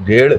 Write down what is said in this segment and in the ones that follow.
1.5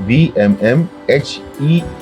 VMMHE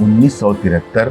1973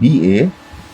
BA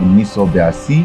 1982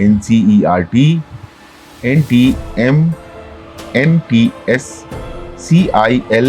NCERT, NTM, NTS, CIL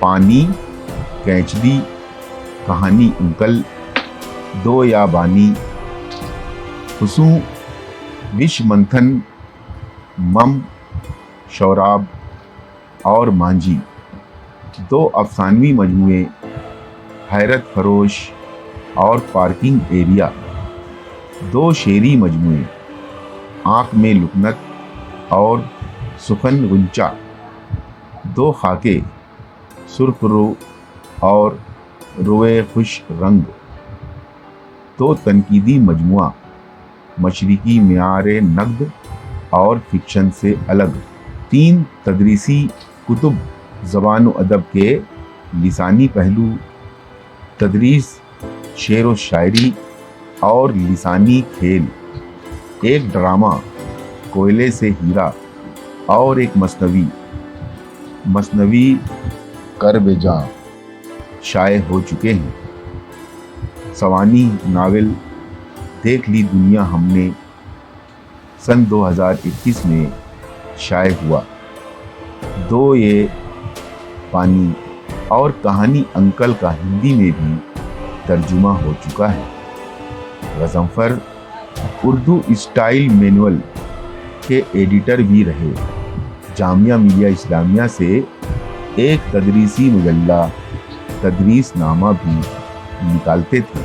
پانی، کینچلی، کہانی uncle, دو یا بانی، حسوں، وش منتھن، مم، شوراب اور مانجھی، دو افسانوی مجموعے، حیرت فروش اور پارکنگ ایریا، دو شعری مجموعے، آنکھ میں لکنت اور سخن غنچہ، دو خاکے، سرخ رو اور روئے خوش رنگ، دو تنقیدی مجموعہ، مشرقی معیار نقد اور فکشن سے الگ، تین تدریسی کتب، زبان و ادب کے لسانی پہلو، تدریس شعر و شاعری اور لسانی کھیل، ایک ڈرامہ کوئلے سے ہیرا اور ایک مثنوی کرب جاں شائع ہو چکے ہیں۔ سوانح ناول دیکھ لی دنیا ہم نے سن 2021 میں شائع ہوا، دو یہ پانی اور کہانی انکل کا ہندی میں بھی ترجمہ ہو چکا ہے۔ غضنفر اردو اسٹائل مینول کے ایڈیٹر بھی رہے، جامعہ ملیہ اسلامیہ سے ایک تدریسی مجلہ تدریس نامہ بھی نکالتے تھے،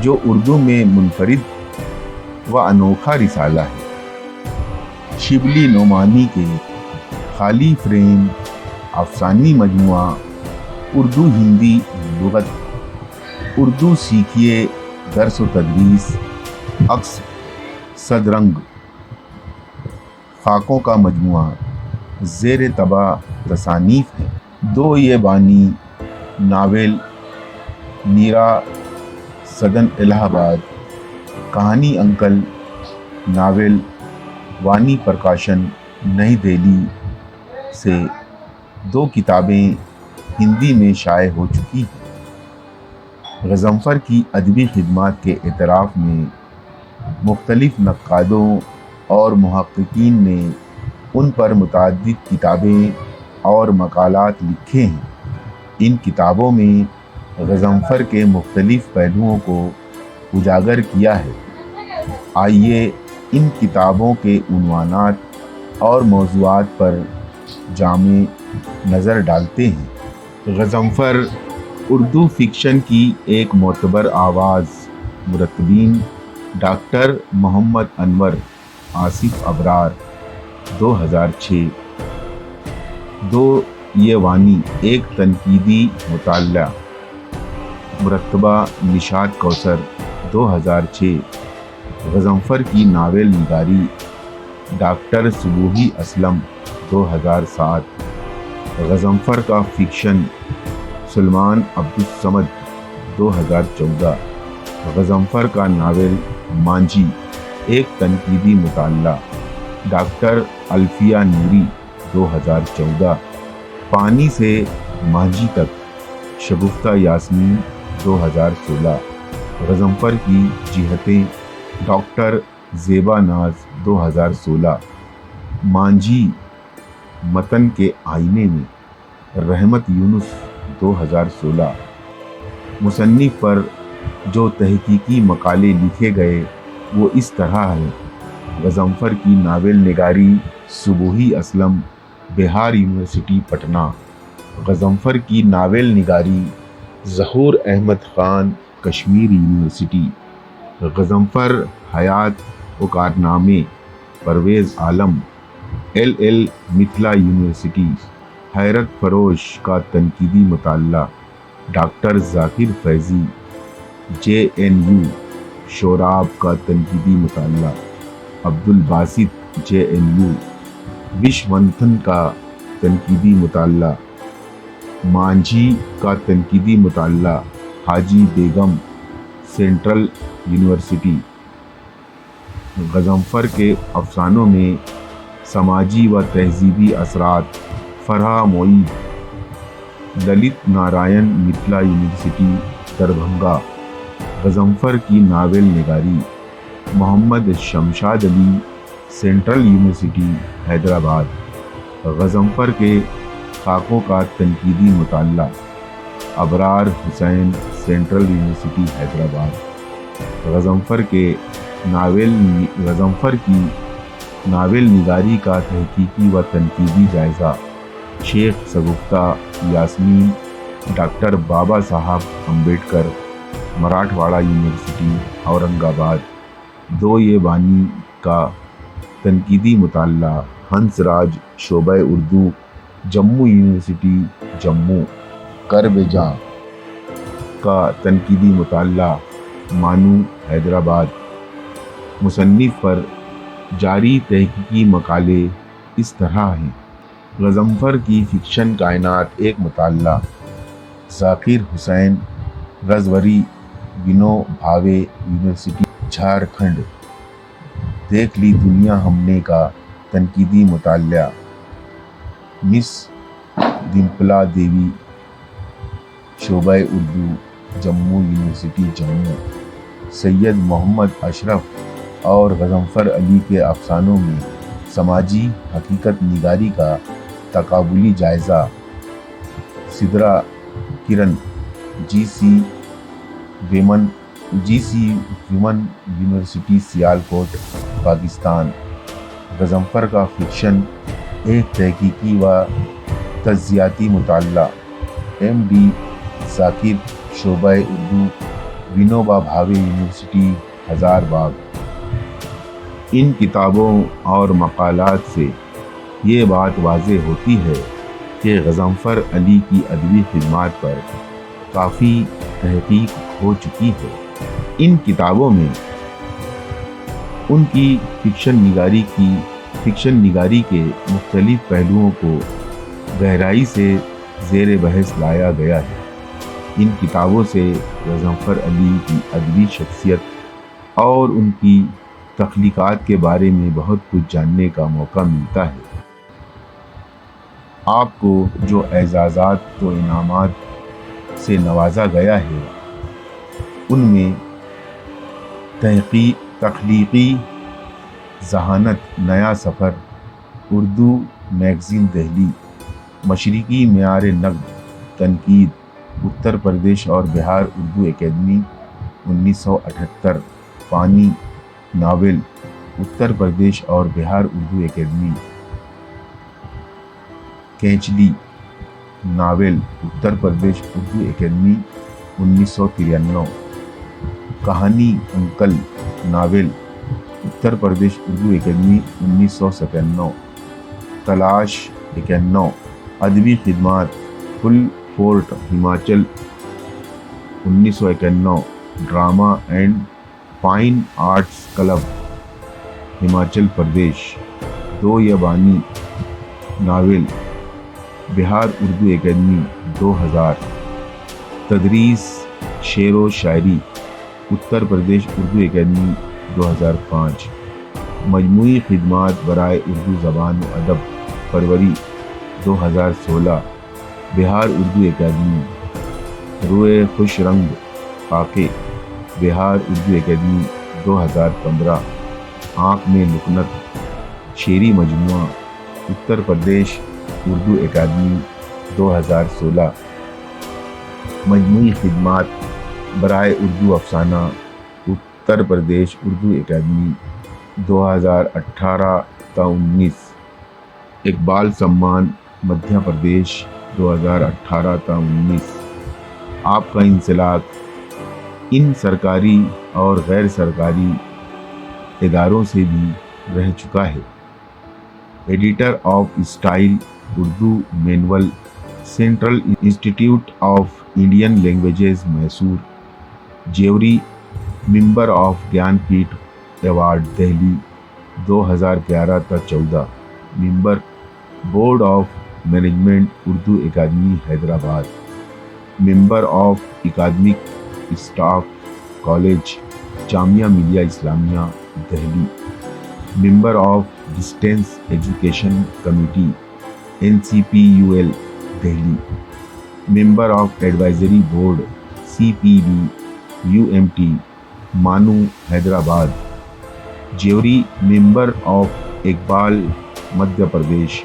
جو اردو میں منفرد و انوکھا رسالہ ہے۔ شبلی نعمانی کے خالی فریم افسانوی مجموعہ اردو ہندی لغت، اردو سیکھیے درس و تدریس، عکس صدرنگ، خاکوں کا مجموعہ زیر طبع تصانیف ہے، دو یہ بانی ناول نیرا سدن الہ آباد، کہانی انکل ناول وانی پرکاشن نئی دہلی سے دو کتابیں ہندی میں شائع ہو چکی ہیں۔ غضنفر کی ادبی خدمات کے اعتراف میں مختلف نقادوں اور محققین نے ان پر متعدد کتابیں اور مقالات لکھے ہیں۔ ان کتابوں میں غضنفر کے مختلف پہلوؤں کو اجاگر کیا ہے۔ آئیے ان کتابوں کے عنوانات اور موضوعات پر جامع نظر ڈالتے ہیں۔ غضنفر اردو فکشن کی ایک معتبر آواز، مرتبین ڈاکٹر محمد انور آصف ابرار 2006، دو یہ وانی ایک تنقیدی مطالعہ، مرتبہ نشاط کوثر 2006۔ غضنفر کی ناول نگاری، ڈاکٹر صبوحی اسلم 2007۔ غضنفر کا فکشن، سلمان عبدالصمد 2014۔ غضنفر کا ناول مانجھی ایک تنقیدی مطالعہ، ڈاکٹر الفیہ نوری 2014۔ پانی سے مانجھی تک، شگفتہ یاسمین 2016۔ غضنفر کی جہتیں، ڈاکٹر زیبا ناز 2016۔ مانجھی متن کے آئینے میں، رحمت یونس 2016۔ مصنف پر جو تحقیقی مقالے لکھے گئے وہ اس طرح ہیں: غضنفر کی ناول نگاری، صبوحی اسلم، بہار یونیورسٹی پٹنہ۔ غضنفر کی ناول نگاری، ظہور احمد خان، کشمیر یونیورسٹی۔ غضنفر حیات و کارنامے، پرویز عالم، LL متھلا یونیورسٹی۔ حیرت فروش کا تنقیدی مطالعہ، ڈاکٹر ذاکر فیضی، JNU۔ شوراب کا تنقیدی مطالعہ، عبدالباسط، JNU۔ وش منتھن کا تنقیدی مطالعہ، مانجھی کا تنقیدی مطالعہ، حاجی بیگم، سینٹرل یونیورسٹی۔ غضنفر کے افسانوں میں سماجی و تہذیبی اثرات، فرحہ معید، للت نارائن متھلا یونیورسٹی، دربھنگہ۔ غضنفر کی ناول نگاری، محمد شمشاد علی، سینٹرل یونیورسٹی، حیدرآباد۔ غضنفر کے خاکوں کا تنقیدی مطالعہ، ابرار حسین، سینٹرل یونیورسٹی حیدرآباد۔ غضنفر کی ناول نگاری کا تحقیقی و تنقیدی جائزہ، شیخ شگفتہ یاسمین، ڈاکٹر بابا صاحب امبیڈکر، مراٹھواڑہ یونیورسٹی اورنگ آباد۔ دو یہ بانی کا تنقیدی مطالعہ، ہنس راج، شعبہ اردو، جموں یونیورسٹی جموں۔ کرب جاں کا تنقیدی مطالعہ، مانو، حیدرآباد۔ مصنف پر جاری تحقیقی مقالے اس طرح ہیں: غضنفر کی فکشن کائنات، ایک مطالعہ، ذاکر حسین، رضوری، ونو بھاوے، یونیورسٹی جھارکھنڈ۔ دیکھ لی دنیا ہم نے کا تنقیدی مطالعہ، مس ڈمپلا دیوی، شعبہ اردو، جموں یونیورسٹی جموں۔ سید محمد اشرف اور غضنفر علی کے افسانوں میں سماجی حقیقت نگاری کا تقابلی جائزہ، Sidra Kiran, G C women university Sialkot, Pakistan. Ghazanfar کا فکشن، ایک تحقیقی و تجزیاتی مطالعہ، ایم ڈی ذاکر، شعبہ اردو، ونوبا بھاوے، یونیورسٹی ہزار باغ۔ ان کتابوں اور مقالات سے یہ بات واضح ہوتی ہے کہ غضنفر علی کی ادبی خدمات پر کافی تحقیق ہو چکی ہے۔ ان کتابوں میں ان کی فکشن نگاری کے مختلف پہلوؤں کو گہرائی سے زیر بحث لایا گیا ہے۔ ان کتابوں سے غضنفر علی کی ادبی شخصیت اور ان کی تخلیقات کے بارے میں بہت کچھ جاننے کا موقع ملتا ہے۔ آپ کو جو اعزازات و انعامات سے نوازا گیا ہے، ان میں تخلیقی ذہانت، نیا سفر، اردو میگزین دہلی، مشرقی معیار نقد تنقید، اتر پردیش اور بہار اردو اکیڈمی 1978، پانی ناول، اتر پردیش اور بہار Urdu academy, کینچلی novel, Uttar Pradesh Urdu academy 1993، کہانی uncle novel, Uttar Pradesh Urdu academy 1997، تلاش 91، ادبی خدمات، فل فورٹ Himachal 1991، drama and fine arts club Himachal Pradesh, دو یہ بانی ناول، بہار اردو اکیڈمی 2000، تدریس شعر و شاعری، اتر پردیش اردو اکیڈمی 2005، مجموعی خدمات برائے اردو زبان و ادب، فروری 2016، بہار اردو اکیڈمی، روئے خوش رنگ خاکے، بہار اردو اکیڈمی 2015، آنکھ میں لکنت، شعری مجموعہ، اتر پردیش اردو اکیڈمی 2016، مجموعی خدمات برائے اردو افسانہ، اتر پردیش اردو اکیڈمی 2018 تا 19، اقبال سمان، مدھیہ پردیش 2018 تا 19۔ آپ کا انسلاک ان سرکاری اور غیر سرکاری اداروں سے بھی رہ چکا ہے۔ Editor of style Urdu manual, central institute of Indian languages Mysore, jury, member of گیان پیٹھ ایوارڈ دہلی 2011 تا 14، member board of management Urdu academy Hyderabad, member of academic staff college Jamia Millia Islamia Delhi, member of distance education committee NCPUL Delhi, member of advisory board CPD UMT مانو Hyderabad, jury member of Iqbal Madhya Pradesh,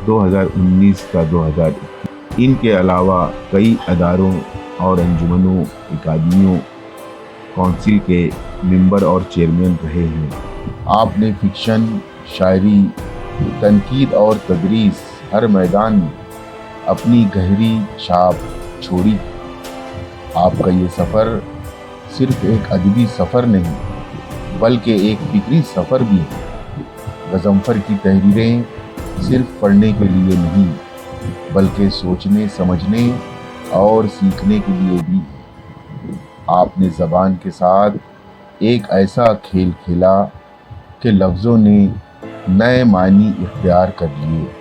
2019 تا 2021۔ ان کے علاوہ کئی اداروں اور انجمنوں، اکادمیوں، council کے ممبر اور چیئرمین رہے ہیں۔ آپ نے فکشن، شاعری، تنقید اور تدریس ہر میدان میں اپنی گہری چھاپ چھوڑی۔ آپ کا یہ سفر صرف ایک ادبی سفر نہیں بلکہ ایک فکری سفر بھی ہے۔ غضنفر کی تحریریں صرف پڑھنے کے لیے نہیں بلکہ سوچنے، سمجھنے اور سیکھنے کے لیے بھی ہے۔ آپ نے زبان کے ساتھ ایک ایسا کھیل کھیلا کہ لفظوں نے نئے معنی اختیار کر لیے۔